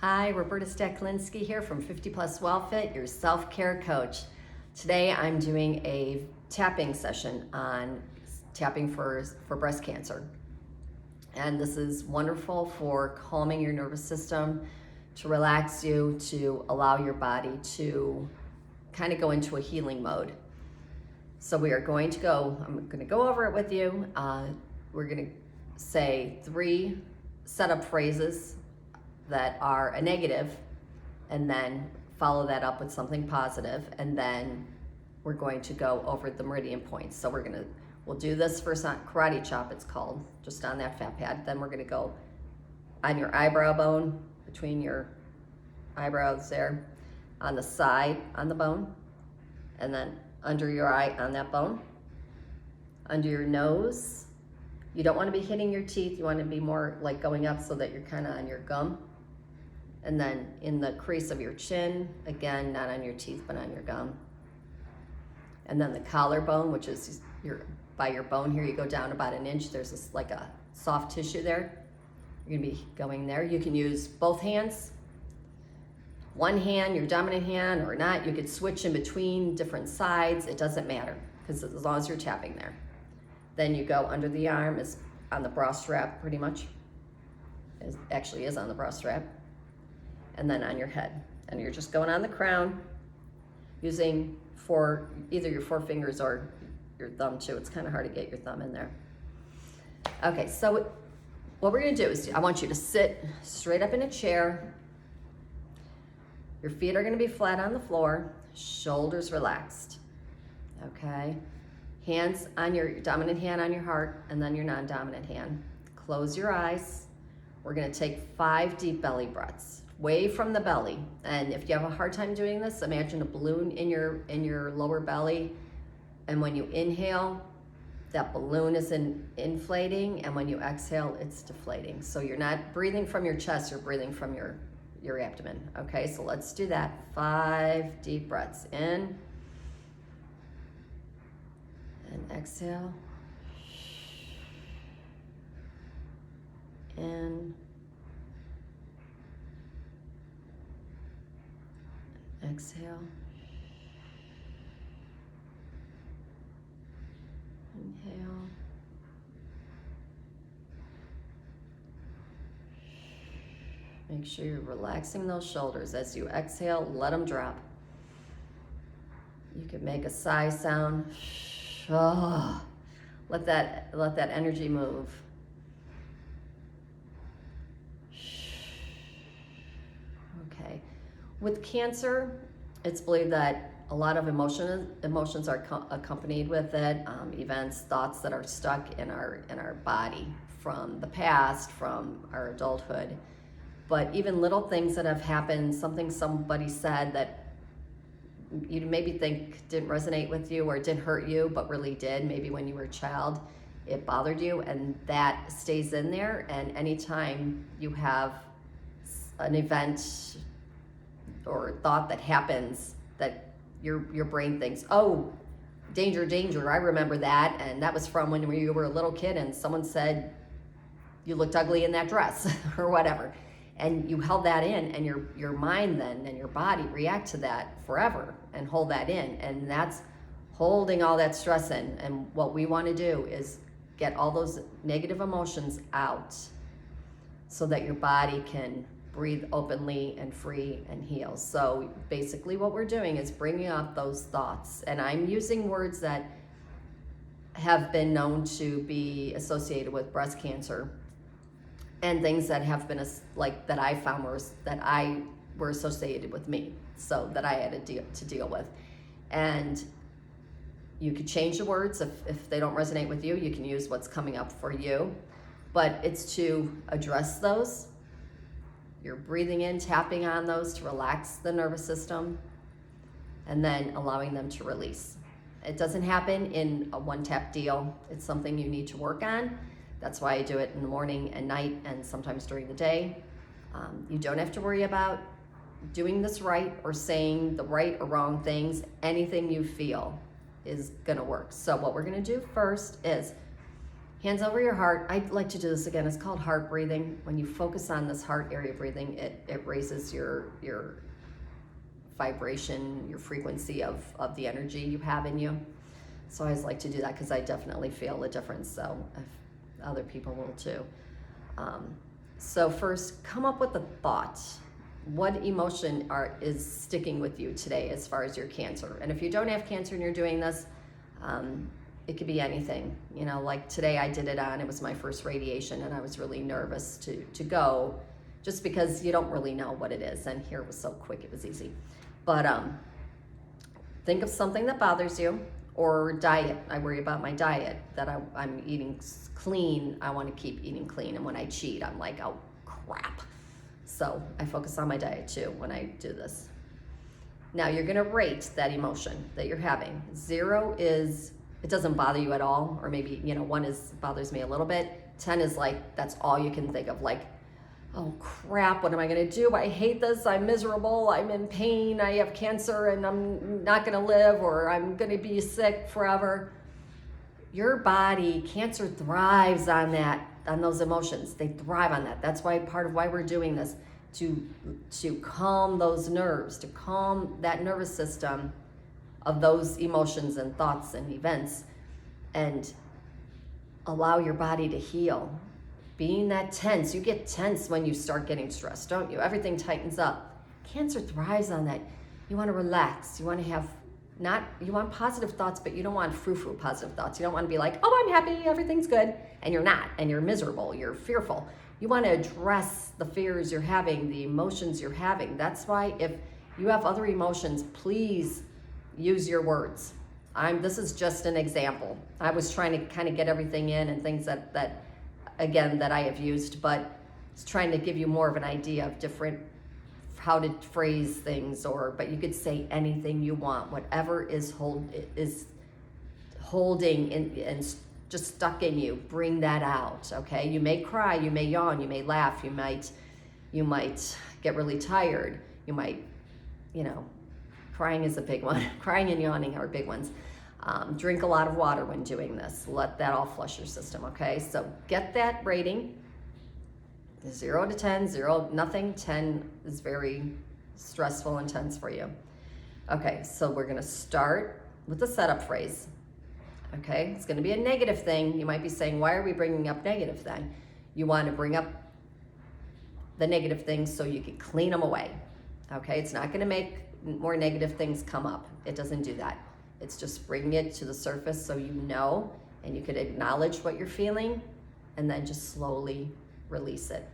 Hi, Roberta Staklinski here from 50 Plus WellFit, your self-care coach. Today I'm doing a tapping session on tapping for breast cancer. And this is wonderful for calming your nervous system, to relax you, to allow your body to kind of go into a healing mode. So we are going to I'm going to go over it with you. We're going to say 3 setup phrases that are a negative, and then follow that up with something positive, and then we're going to go over the meridian points. So we'll do this first on karate chop, it's called, just on that fat pad. Then we're going to go on your eyebrow bone, between your eyebrows there, on the side on the bone, and then under your eye on that bone, under your nose. You don't want to be hitting your teeth, you want to be more like going up so that you're kind of on your gum. And then in the crease of your chin, again, not on your teeth, but on your gum. And then the collarbone, which is by your bone here, you go down about 1 inch. There's this like a soft tissue there. You're gonna be going there. You can use both hands. One hand, your dominant hand, or not. You could switch in between different sides. It doesn't matter, because as long as you're tapping there. Then you go under the arm, is on the bra strap pretty much. It actually is on the bra strap. And then on your head. And you're just going on the crown using either your 4 fingers or your thumb too. It's kind of hard to get your thumb in there. Okay, so what we're gonna do is I want you to sit straight up in a chair. Your feet are gonna be flat on the floor, shoulders relaxed, okay? Hands on your dominant hand on your heart, and then your non-dominant hand. Close your eyes. We're gonna take 5 deep belly breaths, way from the belly. And if you have a hard time doing this, imagine a balloon in your lower belly. And when you inhale, that balloon is inflating, and when you exhale, it's deflating. So you're not breathing from your chest, you're breathing from your abdomen. Okay, so let's do that. 5 deep breaths in and exhale. In. Exhale. Inhale. Make sure you're relaxing those shoulders. As you exhale, let them drop. You could make a sigh sound. Oh, let that energy move. Okay. With cancer, it's believed that a lot of emotions are accompanied with it, events, thoughts that are stuck in our body from the past, from our adulthood. But even little things that have happened, something somebody said that you maybe think didn't resonate with you or didn't hurt you, but really did, maybe when you were a child, it bothered you, and that stays in there. And anytime you have an event or thought that happens that your brain thinks, oh, danger, danger, I remember that, and that was from when you were a little kid and someone said you looked ugly in that dress or whatever, and you held that in, and your mind then and your body react to that forever and hold that in, and that's holding all that stress in. And what we want to do is get all those negative emotions out so that your body can breathe openly and free and heal. So basically what we're doing is bringing up those thoughts. And I'm using words that have been known to be associated with breast cancer, and things that have been that I found were associated with me, so that I had to deal with. And you could change the words if they don't resonate with you. You can use what's coming up for you, but it's to address those. You're breathing in, tapping on those to relax the nervous system, and then allowing them to release. It doesn't happen in a one-tap deal. It's something you need to work on. That's why I do it in the morning and night, and sometimes during the day. You don't have to worry about doing this right or saying the right or wrong things. Anything you feel is gonna work. So what we're gonna do first is Hands over your heart. I like to do this again. It's called heart breathing. When you focus on this heart area breathing, it raises your vibration, your frequency of the energy you have in you. So I always like to do that because I definitely feel the difference. So if other people will too. So first, come up with a thought. What emotion is sticking with you today as far as your cancer? And if you don't have cancer and you're doing this, it could be anything. You know, like today I did it was my first radiation, and I was really nervous to go, just because you don't really know what it is. And here it was so quick, it was easy. But think of something that bothers you, or diet. I worry about my diet, that I'm eating clean. I want to keep eating clean. And when I cheat, I'm like, oh crap. So I focus on my diet too when I do this. Now you're gonna rate that emotion that you're having. 0 is, it doesn't bother you at all, or maybe, 1 bothers me a little bit. 10 is like, that's all you can think of, like, oh crap, what am I gonna do? I hate this, I'm miserable, I'm in pain, I have cancer and I'm not gonna live, or I'm gonna be sick forever. Your body, cancer thrives on that, on those emotions. They thrive on that. That's why part of why we're doing this, to calm those nerves, to calm that nervous system of those emotions and thoughts and events, and allow your body to heal. Being that tense, you get tense when you start getting stressed, don't you? Everything tightens up. Cancer thrives on that. You want to relax. You want to have you want positive thoughts, but you don't want frou-frou positive thoughts. You don't want to be like, oh, I'm happy, everything's good, and you're not, and you're miserable, you're fearful. You want to address the fears you're having, the emotions you're having. That's why if you have other emotions, please use your words. This is just an example. I was trying to kind of get everything in, and things that again, that I have used, but it's trying to give you more of an idea of different, how to phrase things, but you could say anything you want, whatever is holding and just stuck in you, bring that out, okay? You may cry, you may yawn, you may laugh, you might get really tired, you might, crying is a big one. Crying and yawning are big ones. Drink a lot of water when doing this. Let that all flush your system, okay? So get that rating. 0 to 10, 0, nothing. 10 is very stressful, intense for you. Okay, so we're gonna start with the setup phrase. Okay, it's gonna be a negative thing. You might be saying, why are we bringing up negative then? You wanna bring up the negative things so you can clean them away. Okay, it's not gonna make more negative things come up. It doesn't do that. It's just bringing it to the surface so you know, and you can acknowledge what you're feeling, and then just slowly release it.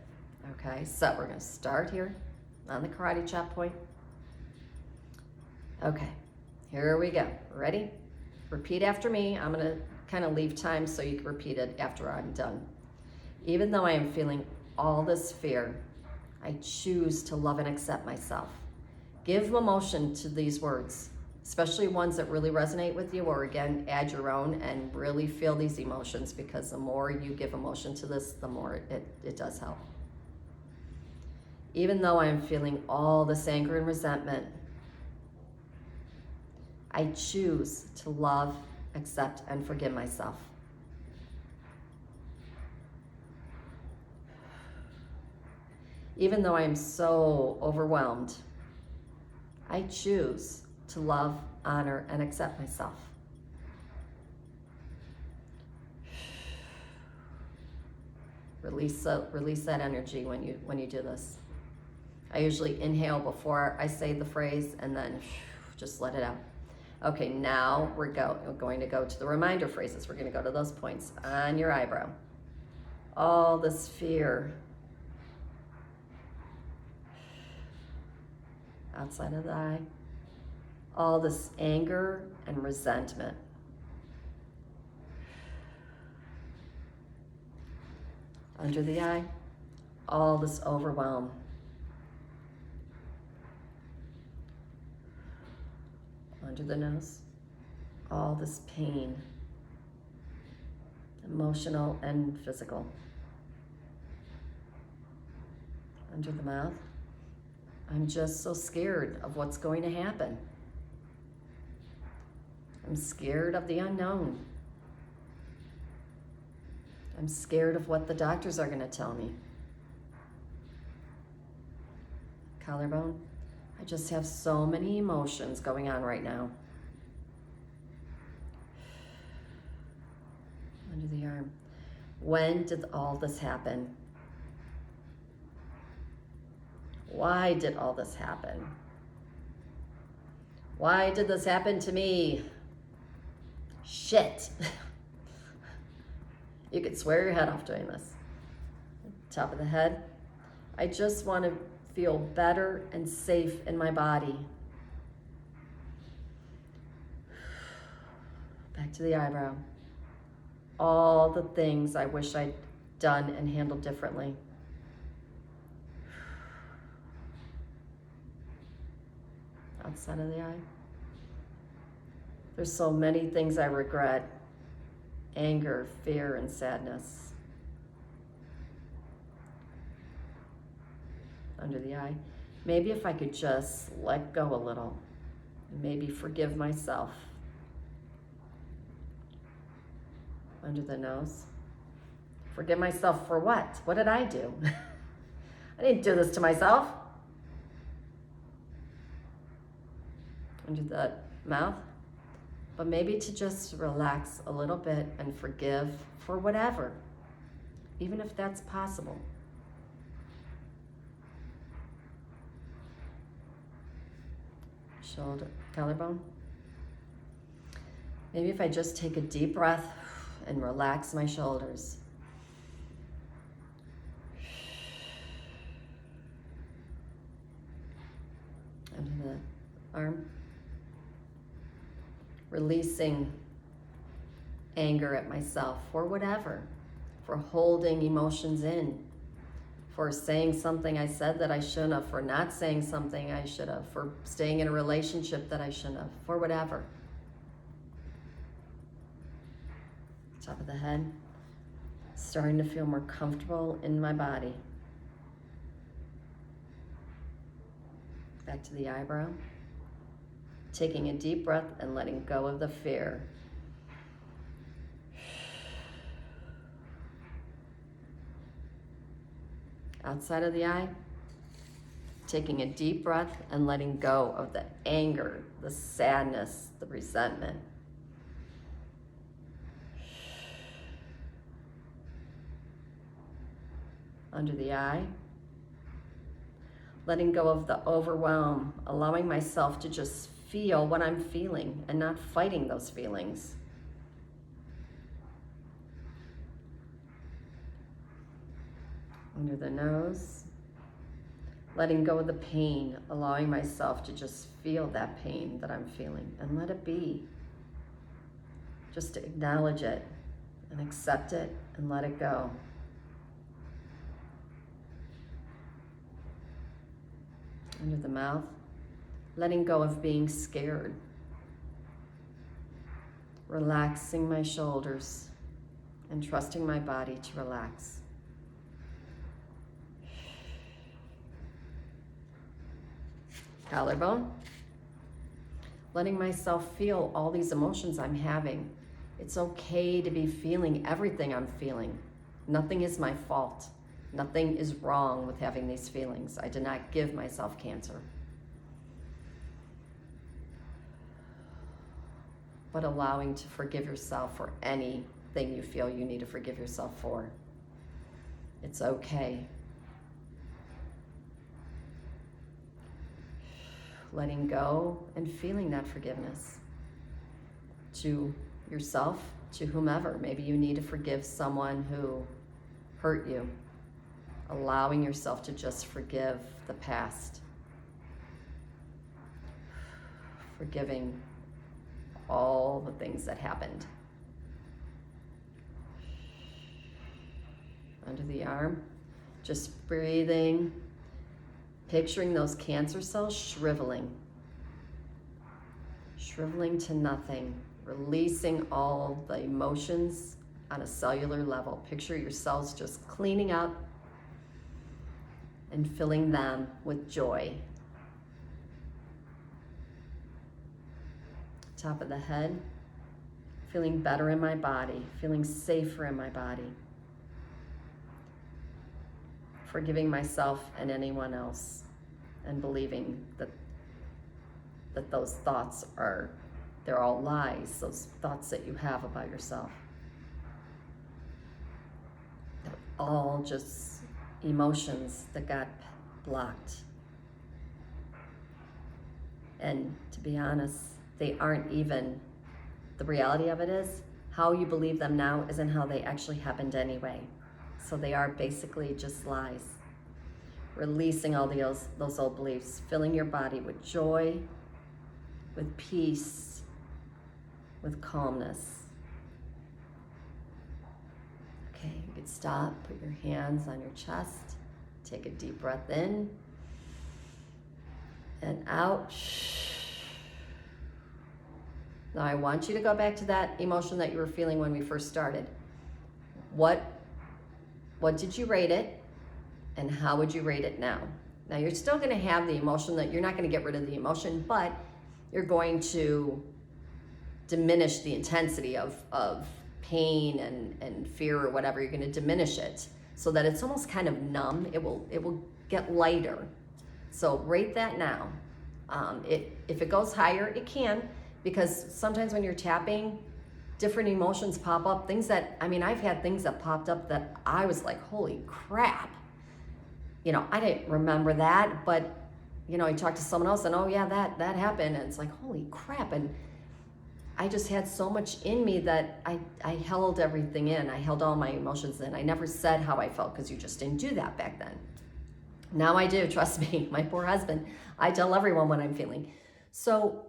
Okay, so we're gonna start here on the karate chop point. Okay, here we go. Ready? Repeat after me. I'm gonna kind of leave time so you can repeat it after I'm done. Even though I am feeling all this fear, I choose to love and accept myself. Give emotion to these words, especially ones that really resonate with you, or again, add your own and really feel these emotions, because the more you give emotion to this, the more it does help. Even though I am feeling all this anger and resentment, I choose to love, accept, and forgive myself. Even though I am so overwhelmed, I choose to love, honor, and accept myself. Release that energy when you do this. I usually inhale before I say the phrase, and then just let it out. Okay, now we're going to go to the reminder phrases. We're going to go to those points on your eyebrow. All this fear outside of the eye. All this anger and resentment. Under the eye, all this overwhelm. Under the nose, all this pain, emotional and physical. Under the mouth, I'm just so scared of what's going to happen. I'm scared of the unknown. I'm scared of what the doctors are going to tell me. Collarbone. I just have so many emotions going on right now. Under the arm. When did all this happen? Why did all this happen? Why did this happen to me? Shit. You could swear your head off doing this. Top of the head. I just want to feel better and safe in my body. Back to the eyebrow. All the things I wish I'd done and handled differently. Outside of the eye. There's so many things I regret. Anger, fear, and sadness. Under the eye. Maybe if I could just let go a little. Maybe forgive myself. Under the nose. Forgive myself for what? What did I do? I didn't do this to myself. Under the mouth. But maybe to just relax a little bit and forgive for whatever, even if that's possible. Shoulder, collarbone. Maybe if I just take a deep breath and relax my shoulders. Under the arm. Releasing anger at myself for whatever, for holding emotions in, for saying something I said that I shouldn't have, for not saying something I should have, for staying in a relationship that I shouldn't have, for whatever. Top of the head, starting to feel more comfortable in my body. Back to the eyebrow. Taking a deep breath and letting go of the fear. Outside of the eye, taking a deep breath and letting go of the anger, the sadness, the resentment. Under the eye, letting go of the overwhelm, allowing myself to just feel what I'm feeling and not fighting those feelings. Under the nose, letting go of the pain, allowing myself to just feel that pain that I'm feeling and let it be. Just to acknowledge it and accept it and let it go. Under the mouth, letting go of being scared. Relaxing my shoulders and trusting my body to relax. Collarbone. Letting myself feel all these emotions I'm having. It's okay to be feeling everything I'm feeling. Nothing is my fault. Nothing is wrong with having these feelings. I did not give myself cancer. But allowing to forgive yourself for anything you feel you need to forgive yourself for. It's okay. Letting go and feeling that forgiveness to yourself, to whomever. Maybe you need to forgive someone who hurt you. Allowing yourself to just forgive the past. Forgiving all the things that happened. Under the arm, just breathing, picturing those cancer cells shriveling to nothing, releasing all the emotions on a cellular level. Picture your cells just cleaning up and filling them with joy. Top of the head, feeling better in my body, feeling safer in my body. forgiving myself and anyone else, and believing that those thoughts they're all lies, those thoughts that you have about yourself. They're all just emotions that got blocked. And to be honest, they aren't even, the reality of it is, how you believe them now isn't how they actually happened anyway. So they are basically just lies. Releasing all those old beliefs, filling your body with joy, with peace, with calmness. Okay, you can stop, put your hands on your chest, take a deep breath in and out. Now I want you to go back to that emotion that you were feeling when we first started. What did you rate it, and how would you rate it now? Now you're still going to have the emotion, that you're not going to get rid of the emotion, but you're going to diminish the intensity of pain and fear or whatever. You're going to diminish it so that it's almost kind of numb. It will get lighter. So rate that now. If it goes higher, it can, because sometimes when you're tapping, different emotions pop up. Things that, I've had things that popped up that I was like, holy crap. I didn't remember that, but, you talk to someone else and, oh yeah, that happened. And it's like, holy crap. And I just had so much in me that I held everything in. I held all my emotions in. I never said how I felt, because you just didn't do that back then. Now I do, trust me. My poor husband, I tell everyone what I'm feeling. So,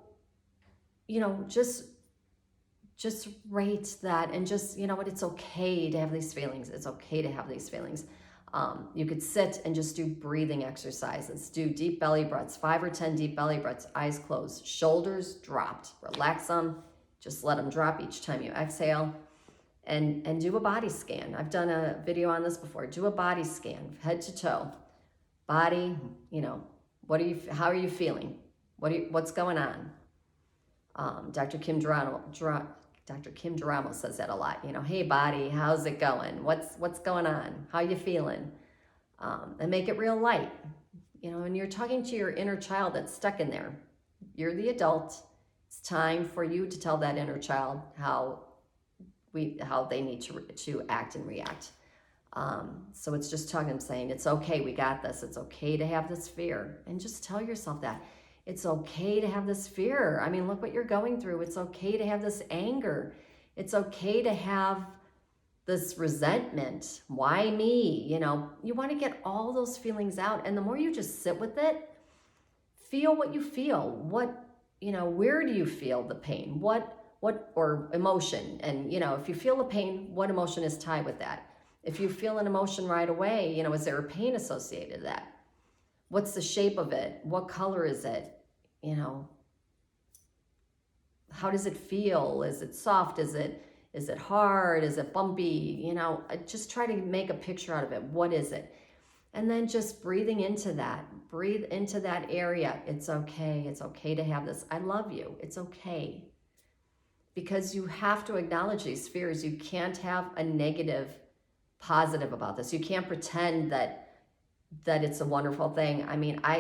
just rate that, and just, what, it's okay to have these feelings. It's okay to have these feelings. You could sit and just do breathing exercises. Do deep belly breaths, 5 or 10 deep belly breaths, eyes closed, shoulders dropped. Relax them. Just let them drop each time you exhale. And do a body scan. I've done a video on this before. Do a body scan, head to toe. Body, how are you feeling? What's going on? Dr. Kim Duramo says that a lot. Hey body, how's it going? What's going on? How you feeling? And make it real light. And you're talking to your inner child that's stuck in there. You're the adult. It's time for you to tell that inner child how they need to act and react. So it's just talking, saying, it's okay, we got this. It's okay to have this fear. And just tell yourself that. It's okay to have this fear. Look what you're going through. It's okay to have this anger. It's okay to have this resentment. Why me? You want to get all those feelings out. And the more you just sit with it, feel what you feel. Where do you feel the pain? Or emotion? And, if you feel the pain, what emotion is tied with that? If you feel an emotion right away, is there a pain associated to that? What's the shape of it? What color is it? How does it feel? Is it soft? Is it hard? Is it bumpy? Just try to make a picture out of it. What is it? And then just breathing into that. Breathe into that area. It's okay. It's okay to have this. I love you. It's okay. Because you have to acknowledge these fears. You can't have a negative positive about this. You can't pretend that it's a wonderful thing.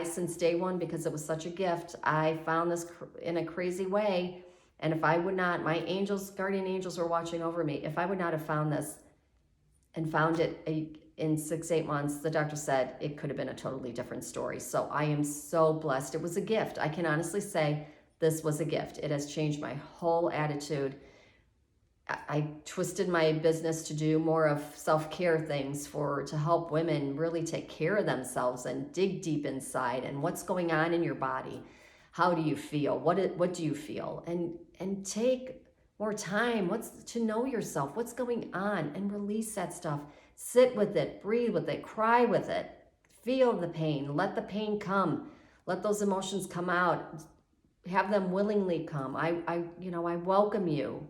Since day one, because it was such a gift, I found this in a crazy way. And if I would not, my guardian angels were watching over me. If I would not have found this and found it in 6-8 months, the doctor said it could have been a totally different story. So I am so blessed. It was a gift. I can honestly say this was a gift. It has changed my whole attitude. I twisted my business to do more of self-care things to help women really take care of themselves and dig deep inside and what's going on in your body. How do you feel? What do you feel? And take more time to know yourself. What's going on? And release that stuff. Sit with it, breathe with it, cry with it. Feel the pain. Let the pain come. Let those emotions come out. Have them willingly come. I welcome you.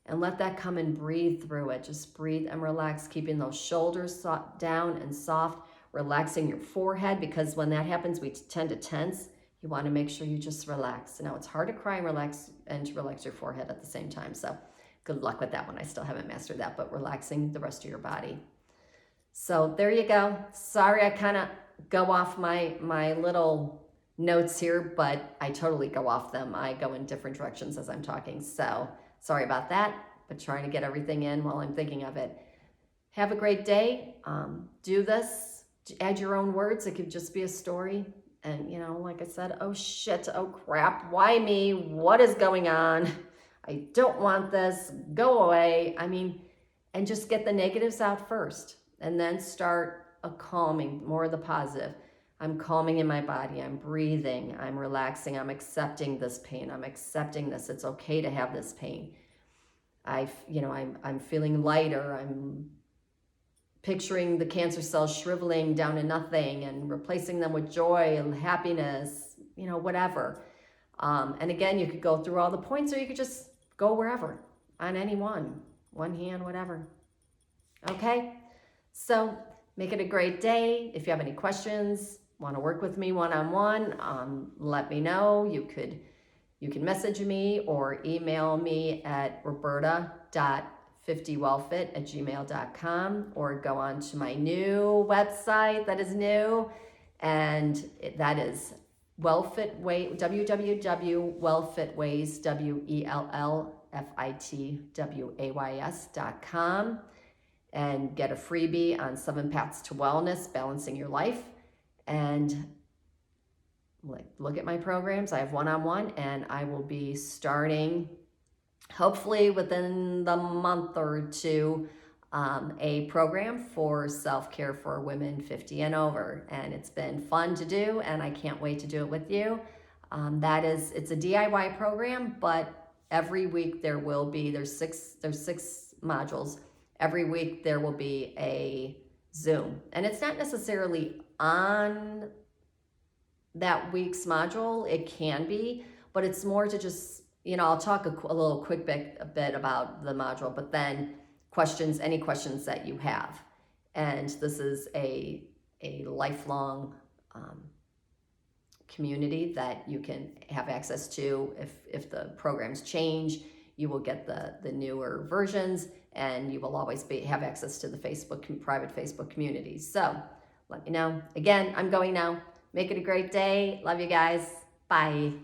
And let that come and breathe through it. Just breathe and relax, keeping those shoulders down and soft, relaxing your forehead, because when that happens, we tend to tense. You want to make sure you just relax. Now, it's hard to cry and to relax your forehead at the same time. So good luck with that one. I still haven't mastered that, but relaxing the rest of your body. So there you go. Sorry, I kind of go off my little notes here, but I totally go off them. I go in different directions as I'm talking. So sorry about that, but trying to get everything in while I'm thinking of it. Have a great day. Do this. Add your own words. It could just be a story. And, you know, like I said, oh shit, oh crap, why me? What is going on? I don't want this. Go away. I mean, and just get the negatives out first and then start a calming, more of the positive. I'm calming in my body. I'm breathing. I'm relaxing. I'm accepting this pain. I'm accepting this. It's okay to have this pain. I'm feeling lighter. I'm picturing the cancer cells shriveling down to nothing and replacing them with joy and happiness, you know, whatever. And again, you could go through all the points, or you could just go wherever on any one hand, whatever. Okay? So make it a great day. If you have any questions, want to work with me one-on-one, let me know. You can message me or email me at roberta.50wellfit@gmail.com, or go on to my new website that is new, and that is wellfitways, www.wellfitways, wellfitways.com, and get a freebie on 7 paths to wellness, balancing your life. And look at my programs. I have one-on-one, and I will be starting hopefully within the month or two a program for self-care for women 50 and over. And it's been fun to do, and I can't wait to do it with you. It's a DIY program, but every week there's six modules. Every week there will be a Zoom, and it's not necessarily on that week's module. It can be, but it's more to just, you know, I'll talk a little quick bit about the module, but then any questions that you have. And this is a lifelong community that you can have access to. If the programs change, you will get the newer versions, and you will always have access to the private Facebook community. So let me know. Again, I'm going now. Make it a great day. Love you guys. Bye.